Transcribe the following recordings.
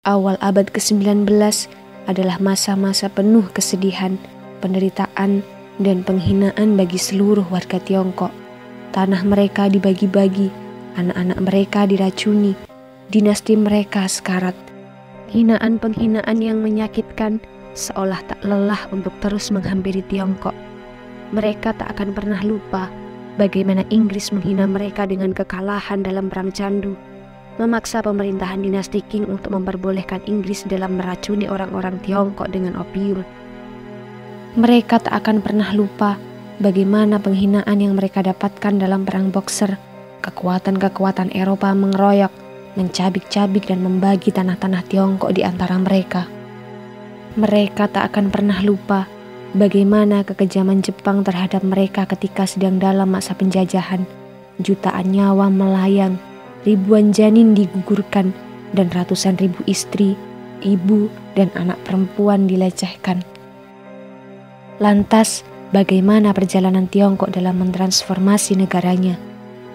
Awal abad ke-19 adalah masa-masa penuh kesedihan, penderitaan, dan penghinaan bagi seluruh warga Tiongkok. Tanah mereka dibagi-bagi, anak-anak mereka diracuni, dinasti mereka sekarat. Hinaan-penghinaan yang menyakitkan seolah tak lelah untuk terus menghampiri Tiongkok. Mereka tak akan pernah lupa bagaimana Inggris menghina mereka dengan kekalahan dalam Perang Candu, memaksa pemerintahan dinasti Qing untuk memperbolehkan Inggris dalam meracuni orang-orang Tiongkok dengan opium. Mereka tak akan pernah lupa bagaimana penghinaan yang mereka dapatkan dalam Perang Boxer. Kekuatan-kekuatan Eropa mengeroyok, mencabik-cabik dan membagi tanah-tanah Tiongkok di antara mereka. Mereka tak akan pernah lupa bagaimana kekejaman Jepang terhadap mereka ketika sedang dalam masa penjajahan. Jutaan nyawa melayang, ribuan janin digugurkan, dan ratusan ribu istri, ibu, dan anak perempuan dilecehkan. Lantas, bagaimana perjalanan Tiongkok dalam mentransformasi negaranya?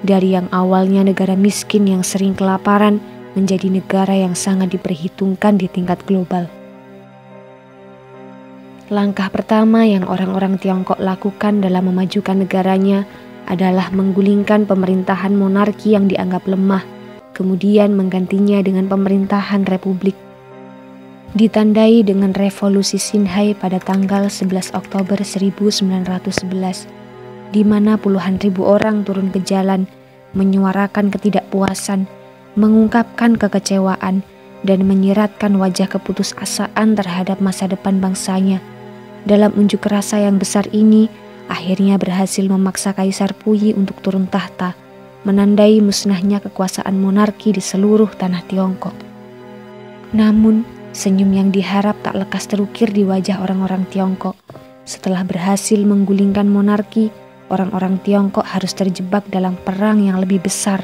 Dari yang awalnya negara miskin yang sering kelaparan, menjadi negara yang sangat diperhitungkan di tingkat global. Langkah pertama yang orang-orang Tiongkok lakukan dalam memajukan negaranya adalah menggulingkan pemerintahan monarki yang dianggap lemah, kemudian menggantinya dengan pemerintahan republik. Ditandai dengan revolusi Xinhai pada tanggal 11 Oktober 1911, di mana puluhan ribu orang turun ke jalan, menyuarakan ketidakpuasan, mengungkapkan kekecewaan, dan menyiratkan wajah keputusasaan terhadap masa depan bangsanya. Dalam unjuk rasa yang besar ini, akhirnya berhasil memaksa Kaisar Puyi untuk turun tahta, menandai musnahnya kekuasaan monarki di seluruh tanah Tiongkok. Namun, senyum yang diharap tak lekas terukir di wajah orang-orang Tiongkok. Setelah berhasil menggulingkan monarki, orang-orang Tiongkok harus terjebak dalam perang yang lebih besar.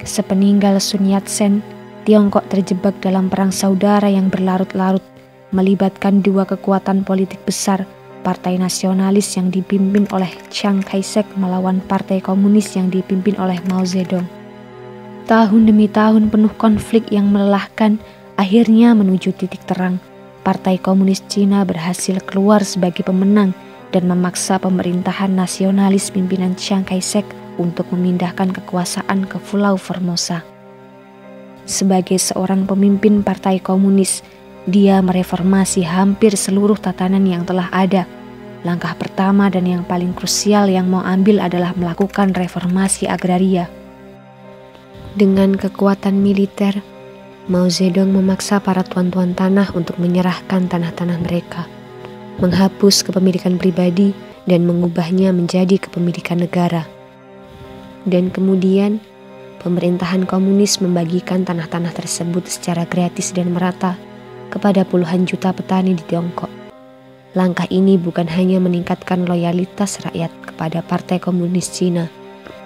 Sepeninggal Sun Yat-sen, Tiongkok terjebak dalam perang saudara yang berlarut-larut, melibatkan dua kekuatan politik besar, Partai Nasionalis yang dipimpin oleh Chiang Kai-shek melawan Partai Komunis yang dipimpin oleh Mao Zedong. Tahun demi tahun penuh konflik yang melelahkan akhirnya menuju titik terang. Partai Komunis Cina berhasil keluar sebagai pemenang dan memaksa pemerintahan nasionalis pimpinan Chiang Kai-shek untuk memindahkan kekuasaan ke Pulau Formosa. Sebagai seorang pemimpin Partai Komunis, dia mereformasi hampir seluruh tatanan yang telah ada. Langkah pertama dan yang paling krusial yang mau ambil adalah melakukan reformasi agraria. Dengan kekuatan militer, Mao Zedong memaksa para tuan-tuan tanah untuk menyerahkan tanah-tanah mereka, menghapus kepemilikan pribadi dan mengubahnya menjadi kepemilikan negara. Dan kemudian, pemerintahan komunis membagikan tanah-tanah tersebut secara gratis dan merata kepada puluhan juta petani di Tiongkok. Langkah ini bukan hanya meningkatkan loyalitas rakyat kepada Partai Komunis Cina,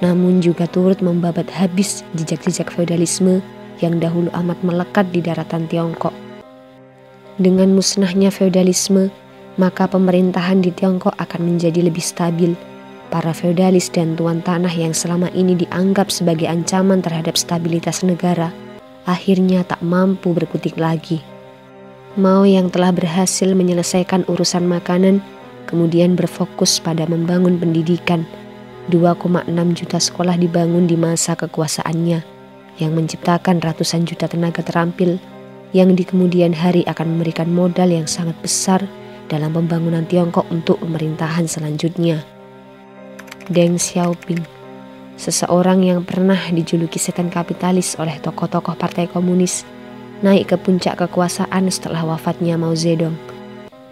namun juga turut membabat habis jejak-jejak feodalisme yang dahulu amat melekat di daratan Tiongkok. Dengan musnahnya feodalisme, maka pemerintahan di Tiongkok akan menjadi lebih stabil. Para feodalis dan tuan tanah yang selama ini dianggap sebagai ancaman terhadap stabilitas negara, akhirnya tak mampu berkutik lagi. Mao yang telah berhasil menyelesaikan urusan makanan, kemudian berfokus pada membangun pendidikan. 2,6 juta sekolah dibangun di masa kekuasaannya, yang menciptakan ratusan juta tenaga terampil, yang di kemudian hari akan memberikan modal yang sangat besar dalam pembangunan Tiongkok untuk pemerintahan selanjutnya. Deng Xiaoping, seseorang yang pernah dijuluki setan kapitalis oleh tokoh-tokoh Partai Komunis, naik ke puncak kekuasaan setelah wafatnya Mao Zedong.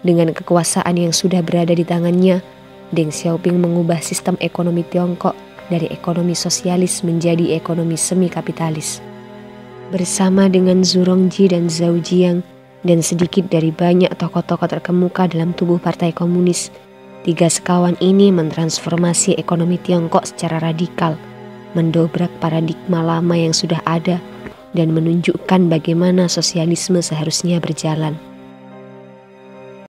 Dengan kekuasaan yang sudah berada di tangannya, Deng Xiaoping mengubah sistem ekonomi Tiongkok dari ekonomi sosialis menjadi ekonomi semi-kapitalis. Bersama dengan Zhu Rongji dan Zhao Jiang dan sedikit dari banyak tokoh-tokoh terkemuka dalam tubuh Partai Komunis, tiga sekawan ini mentransformasi ekonomi Tiongkok secara radikal, mendobrak paradigma lama yang sudah ada, dan menunjukkan bagaimana sosialisme seharusnya berjalan.